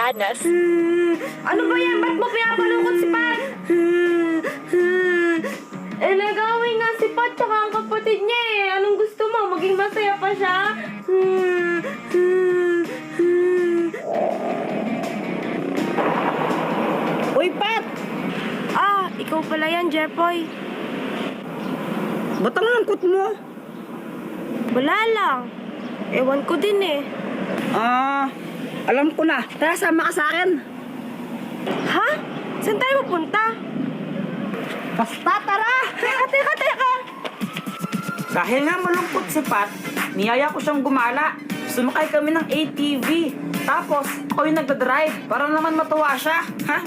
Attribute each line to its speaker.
Speaker 1: Danas.
Speaker 2: Ano ba yan? Ba't mo pinapalungkot si Pat? Nagawin nga si Pat tsaka ang kapatid niya eh. Anong gusto mo? Maging masaya pa siya?
Speaker 3: Uy, Pat!
Speaker 2: Ikaw pala yan, Jepoy.
Speaker 3: Ba't ang lungkot mo?
Speaker 2: Wala lang. Ewan ko din eh.
Speaker 3: Alam ko na. Tara, sama ka sa akin.
Speaker 2: Ha? Saan tayo pupunta?
Speaker 3: Basta, tara!
Speaker 2: Teka!
Speaker 3: Dahil nga malungkot si Pat, niyaya ko siyang gumala. Sumakay kami ng ATV. Tapos, ako yung nagdadrive para naman matuwa siya. Ha?